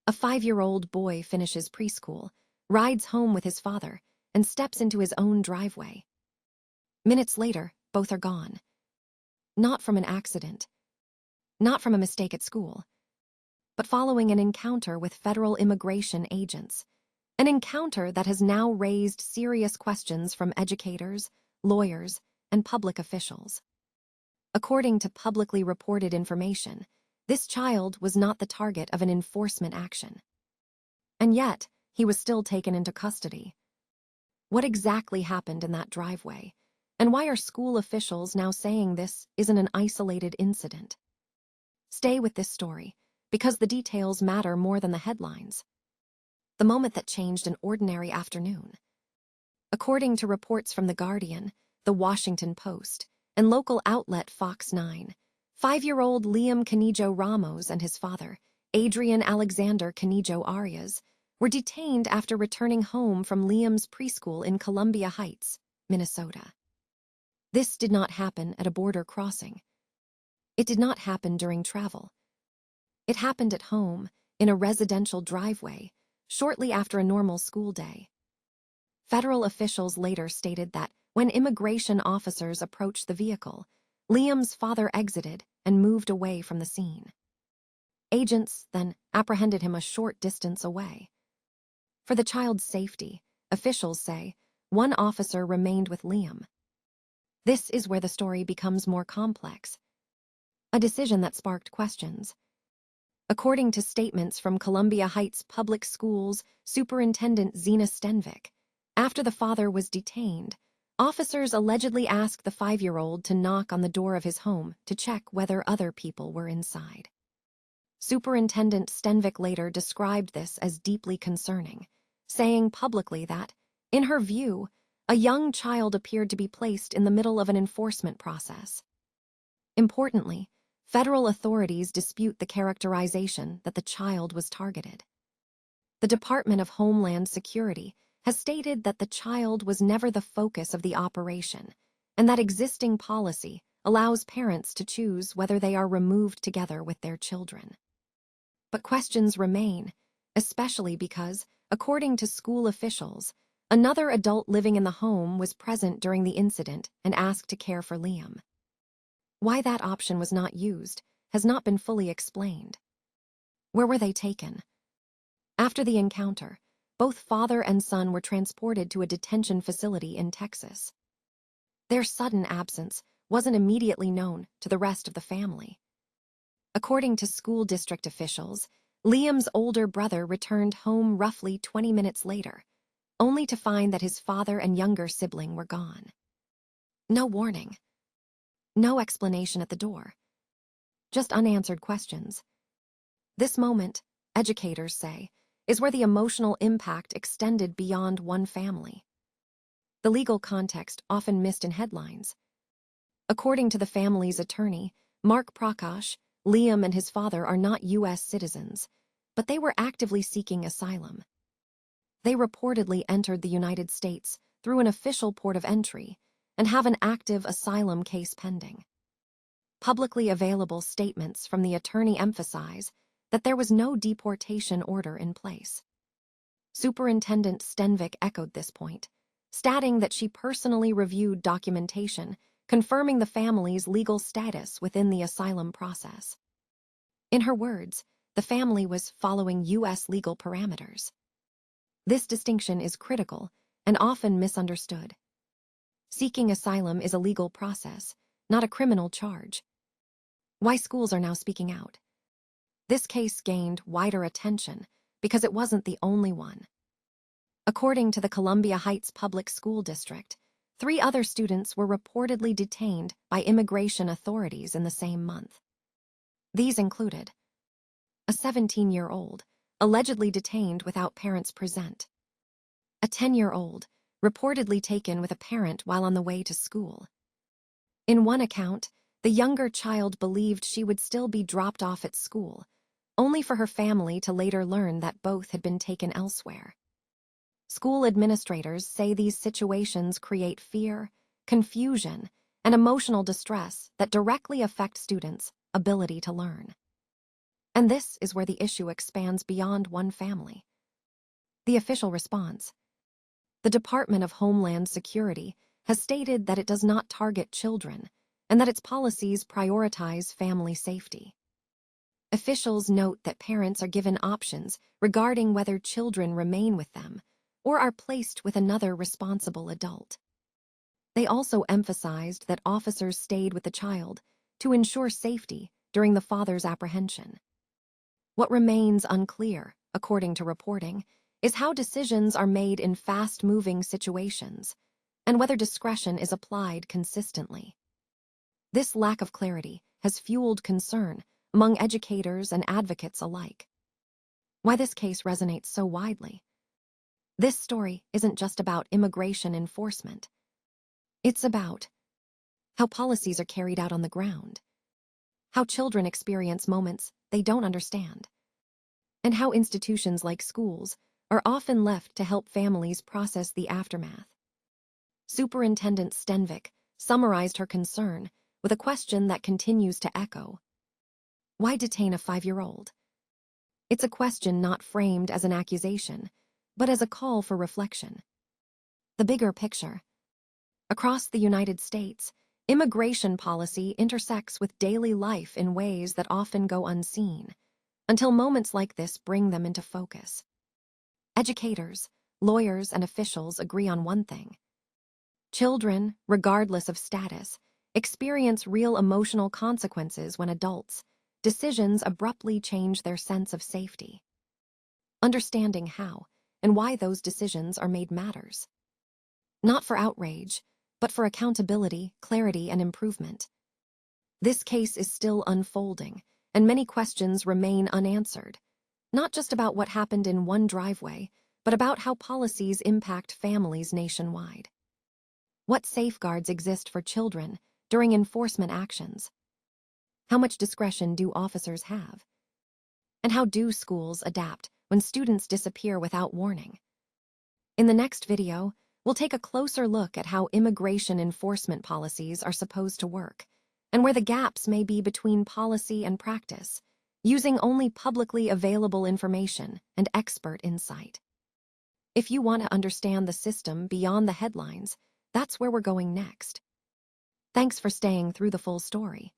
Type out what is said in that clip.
A 5-year-old boy finishes preschool, rides home with his father, and steps into his own driveway. Minutes later, both are gone. Not from an accident, not from a mistake at school, but following an encounter with federal immigration agents. An encounter that has now raised serious questions from educators, lawyers, and public officials. According to publicly reported information, this child was not the target of an enforcement action. And yet, he was still taken into custody. What exactly happened in that driveway? And why are school officials now saying this isn't an isolated incident? Stay with this story, because the details matter more than the headlines. The moment that changed an ordinary afternoon. According to reports from The Guardian, The Washington Post, and local outlet Fox 9, 5-year-old Liam Conejo Ramos and his father, Adrian Alexander Conejo Arias, were detained after returning home from Liam's preschool in Columbia Heights, Minnesota. This did not happen at a border crossing. It did not happen during travel. It happened at home, in a residential driveway, shortly after a normal school day. Federal officials later stated that when immigration officers approached the vehicle, Liam's father exited and moved away from the scene. Agents then apprehended him a short distance away. For the child's safety, officials say, one officer remained with Liam. This is where the story becomes more complex. A decision that sparked questions. According to statements from Columbia Heights Public Schools Superintendent Zena Stenvik, after the father was detained, officers allegedly asked the 5-year-old to knock on the door of his home to check whether other people were inside. Superintendent Stenvik later described this as deeply concerning, saying publicly that, in her view, a young child appeared to be placed in the middle of an enforcement process. Importantly, federal authorities dispute the characterization that the child was targeted. The Department of Homeland Security has stated that the child was never the focus of the operation, and that existing policy allows parents to choose whether they are removed together with their children. But questions remain, especially because, according to school officials, another adult living in the home was present during the incident and asked to care for Liam. Why that option was not used has not been fully explained. Where were they taken? After the encounter, both father and son were transported to a detention facility in Texas. Their sudden absence wasn't immediately known to the rest of the family. According to school district officials, Liam's older brother returned home roughly 20 minutes later, only to find that his father and younger sibling were gone. No warning. No explanation at the door. Just unanswered questions. This moment, educators say, is where the emotional impact extended beyond one family. The legal context often missed in headlines. According to the family's attorney, Mark Prakash, Liam and his father are not U.S. citizens, but they were actively seeking asylum. They reportedly entered the United States through an official port of entry and have an active asylum case pending. Publicly available statements from the attorney emphasize that there was no deportation order in place. Superintendent Stenvik echoed this point, stating that she personally reviewed documentation confirming the family's legal status within the asylum process. In her words, the family was following U.S. legal parameters. This distinction is critical and often misunderstood. Seeking asylum is a legal process, not a criminal charge. Why schools are now speaking out? This case gained wider attention because it wasn't the only one. According to the Columbia Heights Public School District, 3 other students were reportedly detained by immigration authorities in the same month. These included a 17-year-old, allegedly detained without parents present, a 10-year-old, reportedly taken with a parent while on the way to school. In one account, the younger child believed she would still be dropped off at school, only for her family to later learn that both had been taken elsewhere. School administrators say these situations create fear, confusion, and emotional distress that directly affect students' ability to learn. And this is where the issue expands beyond one family. The official response. The Department of Homeland Security has stated that it does not target children and that its policies prioritize family safety. Officials note that parents are given options regarding whether children remain with them or are placed with another responsible adult. They also emphasized that officers stayed with the child to ensure safety during the father's apprehension. What remains unclear, according to reporting, is how decisions are made in fast-moving situations and whether discretion is applied consistently. This lack of clarity has fueled concern among educators and advocates alike. Why this case resonates so widely? This story isn't just about immigration enforcement. It's about how policies are carried out on the ground, how children experience moments they don't understand, and how institutions like schools are often left to help families process the aftermath. Superintendent Stenvik summarized her concern with a question that continues to echo. Why detain a 5-year-old? It's a question not framed as an accusation, but as a call for reflection. The bigger picture. Across the United States, immigration policy intersects with daily life in ways that often go unseen, until moments like this bring them into focus. Educators, lawyers, and officials agree on one thing. Children, regardless of status, experience real emotional consequences when adults' decisions abruptly change their sense of safety. Understanding how and why those decisions are made matters. Not for outrage, but for accountability, clarity, and improvement. This case is still unfolding, and many questions remain unanswered, not just about what happened in one driveway, but about how policies impact families nationwide. What safeguards exist for children during enforcement actions? How much discretion do officers have? And how do schools adapt when students disappear without warning? In the next video, we'll take a closer look at how immigration enforcement policies are supposed to work, and where the gaps may be between policy and practice, using only publicly available information and expert insight. If you want to understand the system beyond the headlines, that's where we're going next. Thanks for staying through the full story.